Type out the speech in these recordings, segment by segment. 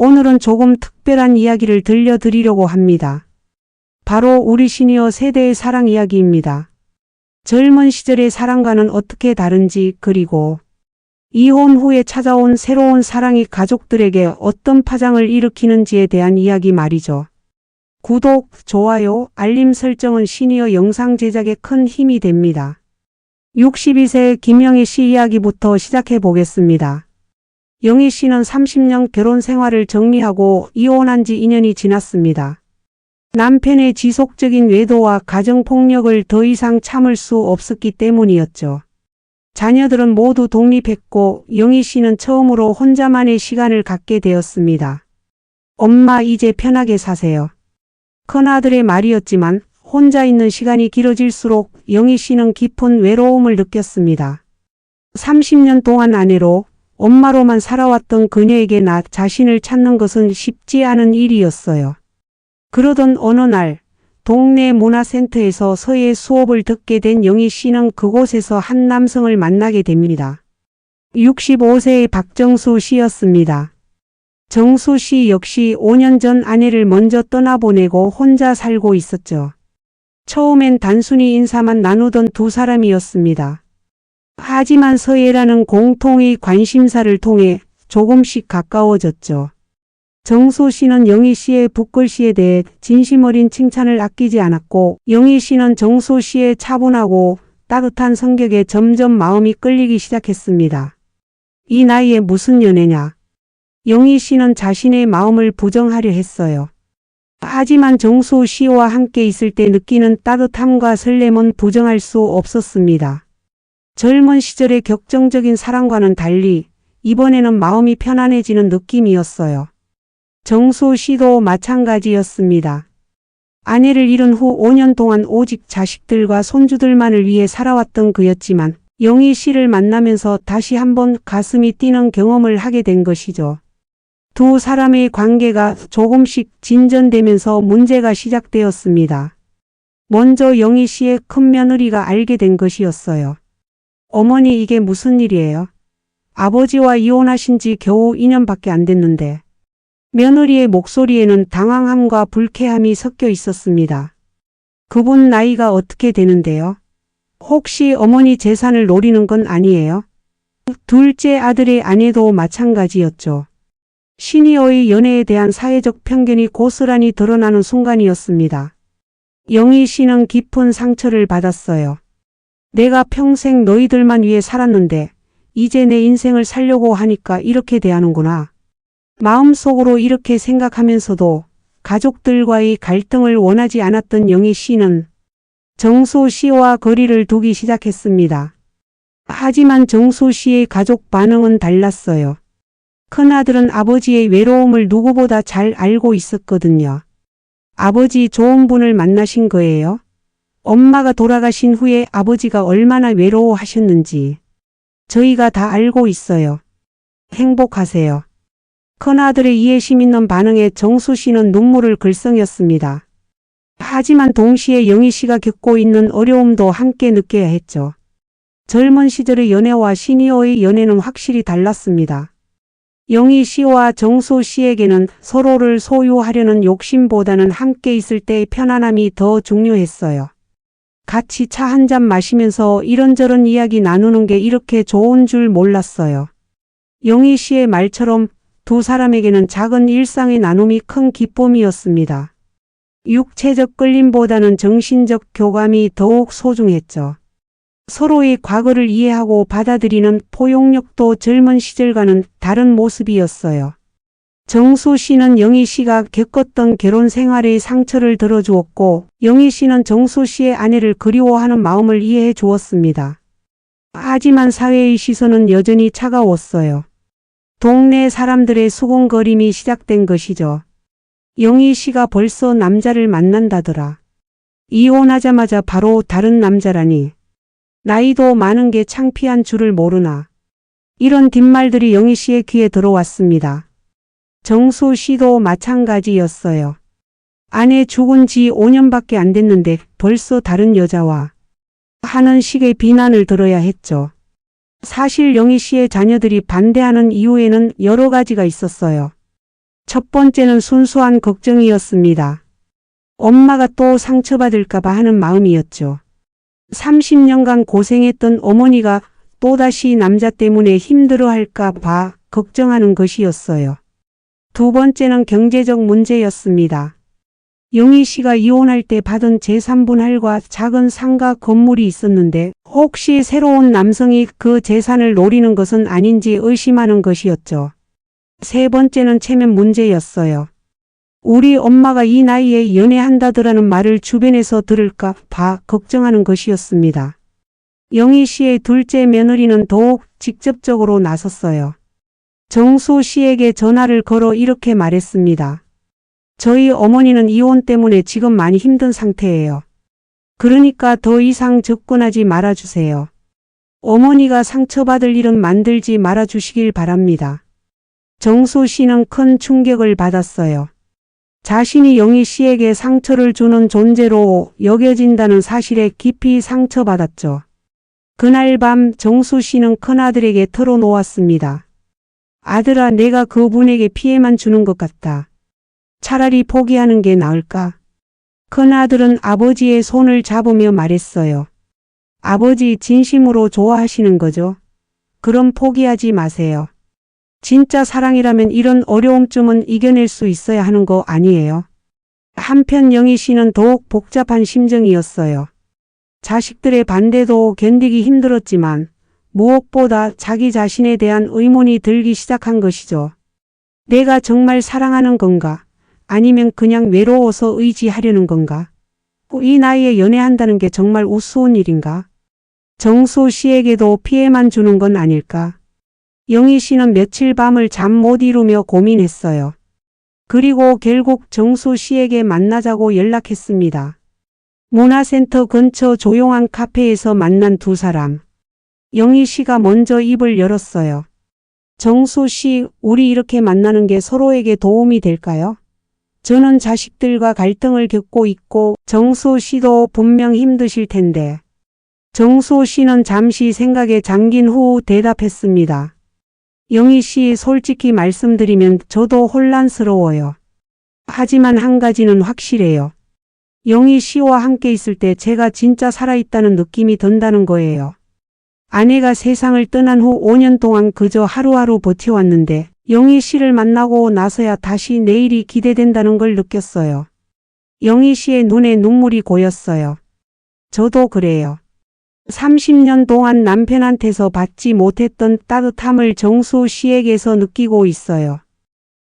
오늘은 조금 특별한 이야기를 들려드리려고 합니다. 바로 우리 시니어 세대의 사랑 이야기입니다. 젊은 시절의 사랑과는 어떻게 다른지, 그리고 이혼 후에 찾아온 새로운 사랑이 가족들에게 어떤 파장을 일으키는지에 대한 이야기 말이죠. 구독, 좋아요, 알림 설정은 시니어 영상 제작에 큰 힘이 됩니다. 62세 김영희 씨 이야기부터 시작해 보겠습니다. 영희 씨는 30년 결혼 생활을 정리하고 이혼한 지 2년이 지났습니다. 남편의 지속적인 외도와 가정폭력을 더 이상 참을 수 없었기 때문이었죠. 자녀들은 모두 독립했고 영희 씨는 처음으로 혼자만의 시간을 갖게 되었습니다. 엄마, 이제 편하게 사세요. 큰아들의 말이었지만 혼자 있는 시간이 길어질수록 영희 씨는 깊은 외로움을 느꼈습니다. 30년 동안 아내로, 엄마로만 살아왔던 그녀에게 나 자신을 찾는 것은 쉽지 않은 일이었어요. 그러던 어느 날 동네 문화센터에서 서예 수업을 듣게 된 영희 씨는 그곳에서 한 남성을 만나게 됩니다. 65세의 박정수 씨였습니다. 정수 씨 역시 5년 전 아내를 먼저 떠나보내고 혼자 살고 있었죠. 처음엔 단순히 인사만 나누던 두 사람이었습니다. 하지만 서예라는 공통의 관심사를 통해 조금씩 가까워졌죠. 정수 씨는 영희 씨의 붓글씨에 대해 진심 어린 칭찬을 아끼지 않았고, 영희 씨는 정수 씨의 차분하고 따뜻한 성격에 점점 마음이 끌리기 시작했습니다. 이 나이에 무슨 연애냐? 영희 씨는 자신의 마음을 부정하려 했어요. 하지만 정수 씨와 함께 있을 때 느끼는 따뜻함과 설렘은 부정할 수 없었습니다. 젊은 시절의 격정적인 사랑과는 달리 이번에는 마음이 편안해지는 느낌이었어요. 정수 씨도 마찬가지였습니다. 아내를 잃은 후 5년 동안 오직 자식들과 손주들만을 위해 살아왔던 그였지만 영희 씨를 만나면서 다시 한번 가슴이 뛰는 경험을 하게 된 것이죠. 두 사람의 관계가 조금씩 진전되면서 문제가 시작되었습니다. 먼저 영희 씨의 큰며느리가 알게 된 것이었어요. 어머니, 이게 무슨 일이에요? 아버지와 이혼하신 지 겨우 2년밖에 안 됐는데. 며느리의 목소리에는 당황함과 불쾌함이 섞여 있었습니다. 그분 나이가 어떻게 되는데요? 혹시 어머니 재산을 노리는 건 아니에요? 둘째 아들의 아내도 마찬가지였죠. 시니어의 연애에 대한 사회적 편견이 고스란히 드러나는 순간이었습니다. 영희 씨는 깊은 상처를 받았어요. 내가 평생 너희들만 위해 살았는데 이제 내 인생을 살려고 하니까 이렇게 대하는구나. 마음속으로 이렇게 생각하면서도 가족들과의 갈등을 원하지 않았던 영희 씨는 정수 씨와 거리를 두기 시작했습니다. 하지만 정수 씨의 가족 반응은 달랐어요. 큰아들은 아버지의 외로움을 누구보다 잘 알고 있었거든요. 아버지 좋은 분을 만나신 거예요? 엄마가 돌아가신 후에 아버지가 얼마나 외로워하셨는지 저희가 다 알고 있어요. 행복하세요. 큰아들의 이해심 있는 반응에 정수 씨는 눈물을 글썽였습니다. 하지만 동시에 영희 씨가 겪고 있는 어려움도 함께 느껴야 했죠. 젊은 시절의 연애와 시니어의 연애는 확실히 달랐습니다. 영희 씨와 정수 씨에게는 서로를 소유하려는 욕심보다는 함께 있을 때의 편안함이 더 중요했어요. 같이 차 한 잔 마시면서 이런저런 이야기 나누는 게 이렇게 좋은 줄 몰랐어요. 영희 씨의 말처럼 두 사람에게는 작은 일상의 나눔이 큰 기쁨이었습니다. 육체적 끌림보다는 정신적 교감이 더욱 소중했죠. 서로의 과거를 이해하고 받아들이는 포용력도 젊은 시절과는 다른 모습이었어요. 정수 씨는 영희 씨가 겪었던 결혼 생활의 상처를 들어주었고, 영희 씨는 정수 씨의 아내를 그리워하는 마음을 이해해 주었습니다. 하지만 사회의 시선은 여전히 차가웠어요. 동네 사람들의 수군거림이 시작된 것이죠. 영희 씨가 벌써 남자를 만난다더라. 이혼하자마자 바로 다른 남자라니. 나이도 많은 게 창피한 줄을 모르나. 이런 뒷말들이 영희 씨의 귀에 들어왔습니다. 정수 씨도 마찬가지였어요. 아내 죽은 지 5년밖에 안 됐는데 벌써 다른 여자와 하는 식의 비난을 들어야 했죠. 사실 영희 씨의 자녀들이 반대하는 이유에는 여러 가지가 있었어요. 첫 번째는 순수한 걱정이었습니다. 엄마가 또 상처받을까봐 하는 마음이었죠. 30년간 고생했던 어머니가 또다시 남자 때문에 힘들어할까봐 걱정하는 것이었어요. 두 번째는 경제적 문제였습니다. 영희 씨가 이혼할 때 받은 재산분할과 작은 상가 건물이 있었는데 혹시 새로운 남성이 그 재산을 노리는 것은 아닌지 의심하는 것이었죠. 세 번째는 체면 문제였어요. 우리 엄마가 이 나이에 연애한다더라는 말을 주변에서 들을까 봐 걱정하는 것이었습니다. 영희 씨의 둘째 며느리는 더욱 직접적으로 나섰어요. 정수 씨에게 전화를 걸어 이렇게 말했습니다. 저희 어머니는 이혼 때문에 지금 많이 힘든 상태예요. 그러니까 더 이상 접근하지 말아주세요. 어머니가 상처받을 일은 만들지 말아주시길 바랍니다. 정수 씨는 큰 충격을 받았어요. 자신이 영희 씨에게 상처를 주는 존재로 여겨진다는 사실에 깊이 상처받았죠. 그날 밤 정수 씨는 큰아들에게 털어놓았습니다. 아들아, 내가 그분에게 피해만 주는 것 같다. 차라리 포기하는 게 나을까? 큰아들은 아버지의 손을 잡으며 말했어요. 아버지 진심으로 좋아하시는 거죠? 그럼 포기하지 마세요. 진짜 사랑이라면 이런 어려움쯤은 이겨낼 수 있어야 하는 거 아니에요? 한편 영희 씨는 더욱 복잡한 심정이었어요. 자식들의 반대도 견디기 힘들었지만 무엇보다 자기 자신에 대한 의문이 들기 시작한 것이죠. 내가 정말 사랑하는 건가? 아니면 그냥 외로워서 의지하려는 건가? 이 나이에 연애한다는 게 정말 우스운 일인가? 정수 씨에게도 피해만 주는 건 아닐까? 영희 씨는 며칠 밤을 잠 못 이루며 고민했어요. 그리고 결국 정수 씨에게 만나자고 연락했습니다. 문화센터 근처 조용한 카페에서 만난 두 사람. 영희 씨가 먼저 입을 열었어요. 정수 씨, 우리 이렇게 만나는 게 서로에게 도움이 될까요? 저는 자식들과 갈등을 겪고 있고 정수 씨도 분명 힘드실 텐데. 정수 씨는 잠시 생각에 잠긴 후 대답했습니다. 영희 씨, 솔직히 말씀드리면 저도 혼란스러워요. 하지만 한 가지는 확실해요. 영희 씨와 함께 있을 때 제가 진짜 살아있다는 느낌이 든다는 거예요. 아내가 세상을 떠난 후 5년 동안 그저 하루하루 버텨왔는데 영희 씨를 만나고 나서야 다시 내일이 기대된다는 걸 느꼈어요. 영희 씨의 눈에 눈물이 고였어요. 저도 그래요. 30년 동안 남편한테서 받지 못했던 따뜻함을 정수 씨에게서 느끼고 있어요.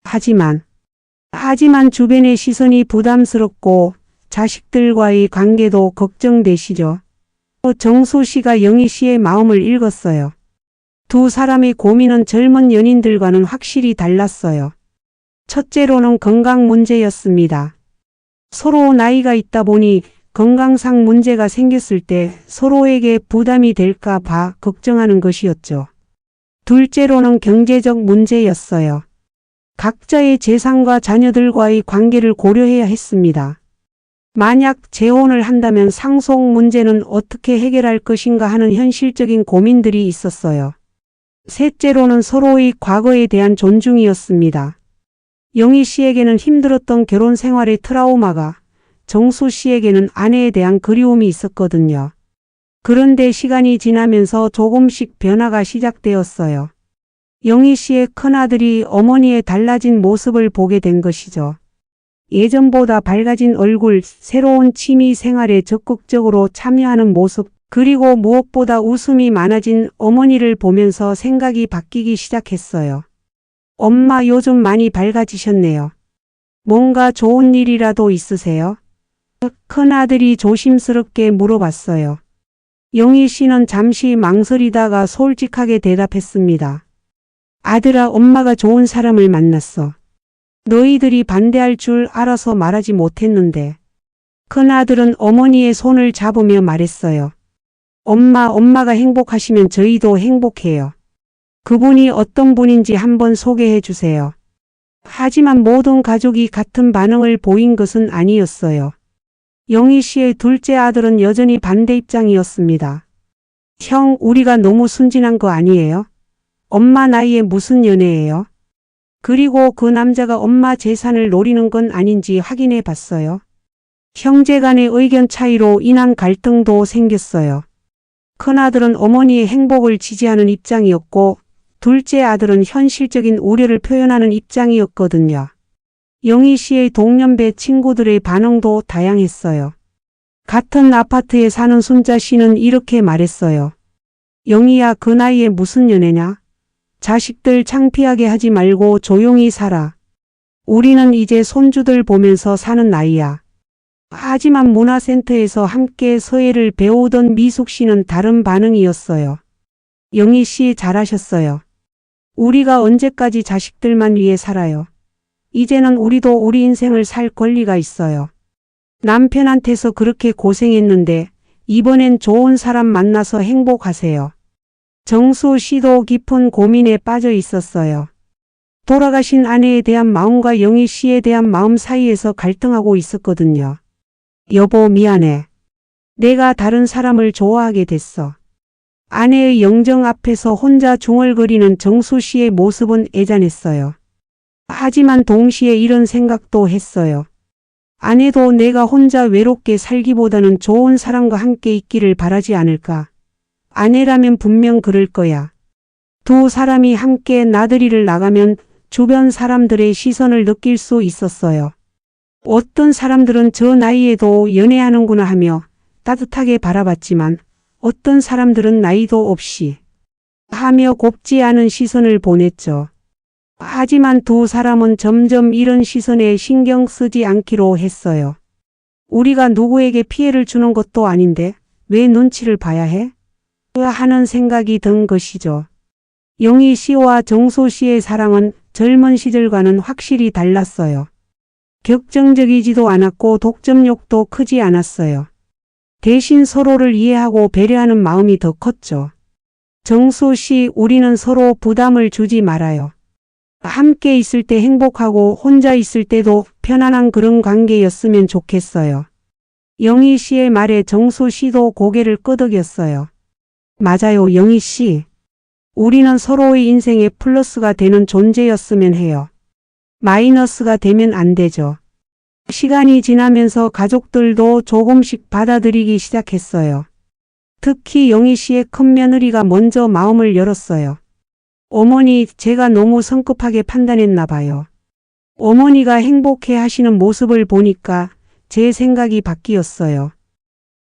하지만 주변의 시선이 부담스럽고 자식들과의 관계도 걱정되시죠. 정수 씨가 영희 씨의 마음을 읽었어요. 두 사람의 고민은 젊은 연인들과는 확실히 달랐어요. 첫째로는 건강 문제였습니다. 서로 나이가 있다 보니 건강상 문제가 생겼을 때 서로에게 부담이 될까 봐 걱정하는 것이었죠. 둘째로는 경제적 문제였어요. 각자의 재산과 자녀들과의 관계를 고려해야 했습니다. 만약 재혼을 한다면 상속 문제는 어떻게 해결할 것인가 하는 현실적인 고민들이 있었어요. 셋째로는 서로의 과거에 대한 존중이었습니다. 영희 씨에게는 힘들었던 결혼 생활의 트라우마가, 정수 씨에게는 아내에 대한 그리움이 있었거든요. 그런데 시간이 지나면서 조금씩 변화가 시작되었어요. 영희 씨의 큰아들이 어머니의 달라진 모습을 보게 된 것이죠. 예전보다 밝아진 얼굴, 새로운 취미 생활에 적극적으로 참여하는 모습, 그리고 무엇보다 웃음이 많아진 어머니를 보면서 생각이 바뀌기 시작했어요. 엄마, 요즘 많이 밝아지셨네요. 뭔가 좋은 일이라도 있으세요? 큰아들이 조심스럽게 물어봤어요. 영희 씨는 잠시 망설이다가 솔직하게 대답했습니다. 아들아, 엄마가 좋은 사람을 만났어. 너희들이 반대할 줄 알아서 말하지 못했는데. 큰아들은 어머니의 손을 잡으며 말했어요. 엄마가 행복하시면 저희도 행복해요. 그분이 어떤 분인지 한번 소개해 주세요. 하지만 모든 가족이 같은 반응을 보인 것은 아니었어요. 영희 씨의 둘째 아들은 여전히 반대 입장이었습니다. 형, 우리가 너무 순진한 거 아니에요? 엄마 나이에 무슨 연애예요? 그리고 그 남자가 엄마 재산을 노리는 건 아닌지 확인해 봤어요. 형제 간의 의견 차이로 인한 갈등도 생겼어요. 큰아들은 어머니의 행복을 지지하는 입장이었고 둘째 아들은 현실적인 우려를 표현하는 입장이었거든요. 영희 씨의 동년배 친구들의 반응도 다양했어요. 같은 아파트에 사는 순자 씨는 이렇게 말했어요. 영희야, 그 나이에 무슨 연애냐? 자식들 창피하게 하지 말고 조용히 살아. 우리는 이제 손주들 보면서 사는 나이야. 하지만 문화센터에서 함께 서예를 배우던 미숙 씨는 다른 반응이었어요. 영희 씨 잘하셨어요. 우리가 언제까지 자식들만 위해 살아요. 이제는 우리도 우리 인생을 살 권리가 있어요. 남편한테서 그렇게 고생했는데 이번엔 좋은 사람 만나서 행복하세요. 정수 씨도 깊은 고민에 빠져 있었어요. 돌아가신 아내에 대한 마음과 영희 씨에 대한 마음 사이에서 갈등하고 있었거든요. 여보, 미안해. 내가 다른 사람을 좋아하게 됐어. 아내의 영정 앞에서 혼자 중얼거리는 정수 씨의 모습은 애잔했어요. 하지만 동시에 이런 생각도 했어요. 아내도 내가 혼자 외롭게 살기보다는 좋은 사람과 함께 있기를 바라지 않을까. 아내라면 분명 그럴 거야. 두 사람이 함께 나들이를 나가면 주변 사람들의 시선을 느낄 수 있었어요. 어떤 사람들은 저 나이에도 연애하는구나 하며 따뜻하게 바라봤지만 어떤 사람들은 나이도 없이 하며 곱지 않은 시선을 보냈죠. 하지만 두 사람은 점점 이런 시선에 신경 쓰지 않기로 했어요. 우리가 누구에게 피해를 주는 것도 아닌데 왜 눈치를 봐야 해? 하는 생각이 든 것이죠. 영희 씨와 정수 씨의 사랑은 젊은 시절과는 확실히 달랐어요. 격정적이지도 않았고 독점욕도 크지 않았어요. 대신 서로를 이해하고 배려하는 마음이 더 컸죠. 정수 씨, 우리는 서로 부담을 주지 말아요. 함께 있을 때 행복하고 혼자 있을 때도 편안한 그런 관계였으면 좋겠어요. 영희 씨의 말에 정수 씨도 고개를 끄덕였어요. 맞아요, 영희 씨. 우리는 서로의 인생에 플러스가 되는 존재였으면 해요. 마이너스가 되면 안 되죠. 시간이 지나면서 가족들도 조금씩 받아들이기 시작했어요. 특히 영희 씨의 큰며느리가 먼저 마음을 열었어요. 어머니, 제가 너무 성급하게 판단했나 봐요. 어머니가 행복해 하시는 모습을 보니까 제 생각이 바뀌었어요.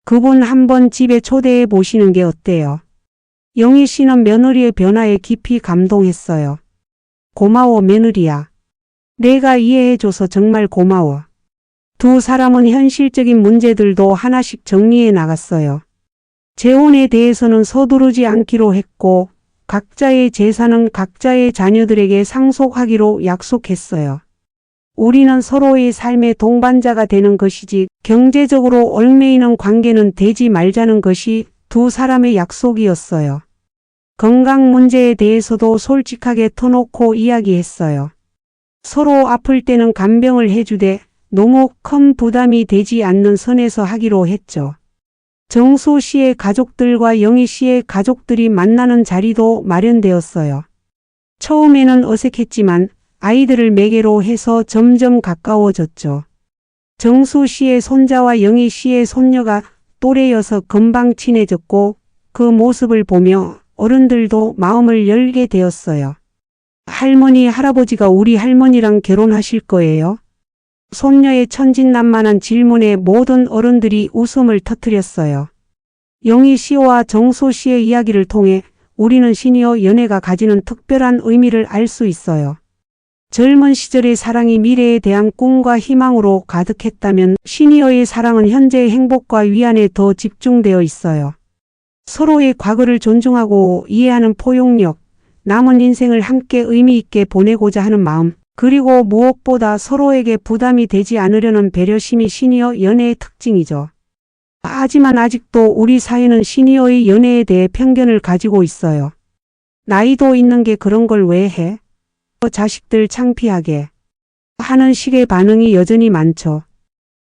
그분 한번 집에 초대해 보시는 게 어때요? 영희 씨는 며느리의 변화에 깊이 감동했어요. 고마워, 며느리야. 내가 이해해줘서 정말 고마워. 두 사람은 현실적인 문제들도 하나씩 정리해 나갔어요. 재혼에 대해서는 서두르지 않기로 했고 각자의 재산은 각자의 자녀들에게 상속하기로 약속했어요. 우리는 서로의 삶의 동반자가 되는 것이지 경제적으로 얽매이는 관계는 되지 말자는 것이 두 사람의 약속이었어요. 건강 문제에 대해서도 솔직하게 터놓고 이야기했어요. 서로 아플 때는 간병을 해주되 너무 큰 부담이 되지 않는 선에서 하기로 했죠. 정수 씨의 가족들과 영희 씨의 가족들이 만나는 자리도 마련되었어요. 처음에는 어색했지만 아이들을 매개로 해서 점점 가까워졌죠. 정수 씨의 손자와 영희 씨의 손녀가 또래여서 금방 친해졌고 그 모습을 보며 어른들도 마음을 열게 되었어요. 할머니, 할아버지가 우리 할머니랑 결혼하실 거예요? 손녀의 천진난만한 질문에 모든 어른들이 웃음을 터뜨렸어요. 영희 씨와 정수 씨의 이야기를 통해 우리는 시니어 연애가 가지는 특별한 의미를 알 수 있어요. 젊은 시절의 사랑이 미래에 대한 꿈과 희망으로 가득했다면 시니어의 사랑은 현재의 행복과 위안에 더 집중되어 있어요. 서로의 과거를 존중하고 이해하는 포용력, 남은 인생을 함께 의미 있게 보내고자 하는 마음, 그리고 무엇보다 서로에게 부담이 되지 않으려는 배려심이 시니어 연애의 특징이죠. 하지만 아직도 우리 사회는 시니어의 연애에 대해 편견을 가지고 있어요. 나이도 있는 게 그런 걸 왜 해? 자식들 창피하게 하는 식의 반응이 여전히 많죠.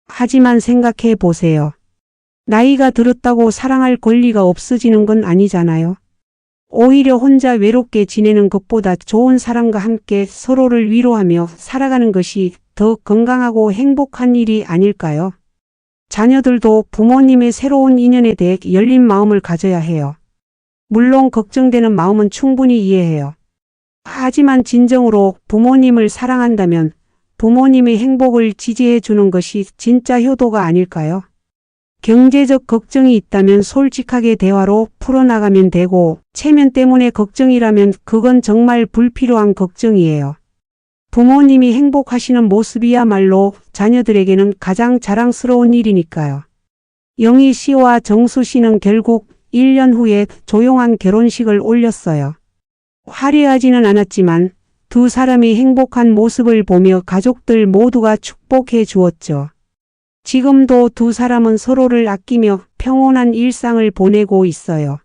하지만 생각해 보세요. 나이가 들었다고 사랑할 권리가 없어지는 건 아니잖아요. 오히려 혼자 외롭게 지내는 것보다 좋은 사람과 함께 서로를 위로하며 살아가는 것이 더 건강하고 행복한 일이 아닐까요? 자녀들도 부모님의 새로운 인연에 대해 열린 마음을 가져야 해요. 물론 걱정되는 마음은 충분히 이해해요. 하지만 진정으로 부모님을 사랑한다면 부모님의 행복을 지지해 주는 것이 진짜 효도가 아닐까요? 경제적 걱정이 있다면 솔직하게 대화로 풀어나가면 되고, 체면 때문에 걱정이라면 그건 정말 불필요한 걱정이에요. 부모님이 행복하시는 모습이야말로 자녀들에게는 가장 자랑스러운 일이니까요. 영희 씨와 정수 씨는 결국 1년 후에 조용한 결혼식을 올렸어요. 화려하지는 않았지만 두 사람이 행복한 모습을 보며 가족들 모두가 축복해 주었죠. 지금도 두 사람은 서로를 아끼며 평온한 일상을 보내고 있어요.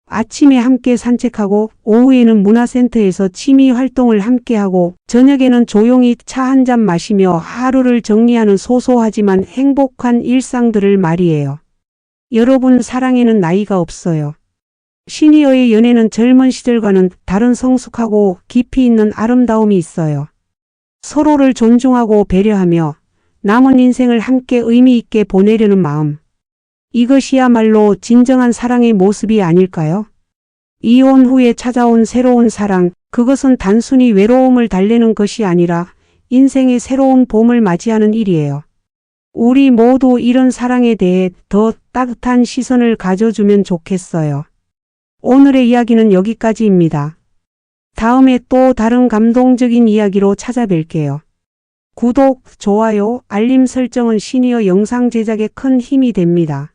아침에 함께 산책하고 오후에는 문화센터에서 취미 활동을 함께하고 저녁에는 조용히 차 한 잔 마시며 하루를 정리하는 소소하지만 행복한 일상들을 말이에요. 여러분, 사랑에는 나이가 없어요. 시니어의 연애는 젊은 시절과는 다른 성숙하고 깊이 있는 아름다움이 있어요. 서로를 존중하고 배려하며 남은 인생을 함께 의미 있게 보내려는 마음. 이것이야말로 진정한 사랑의 모습이 아닐까요? 이혼 후에 찾아온 새로운 사랑, 그것은 단순히 외로움을 달래는 것이 아니라 인생의 새로운 봄을 맞이하는 일이에요. 우리 모두 이런 사랑에 대해 더 따뜻한 시선을 가져주면 좋겠어요. 오늘의 이야기는 여기까지입니다. 다음에 또 다른 감동적인 이야기로 찾아뵐게요. 구독, 좋아요, 알림 설정은 시니어 영상 제작에 큰 힘이 됩니다.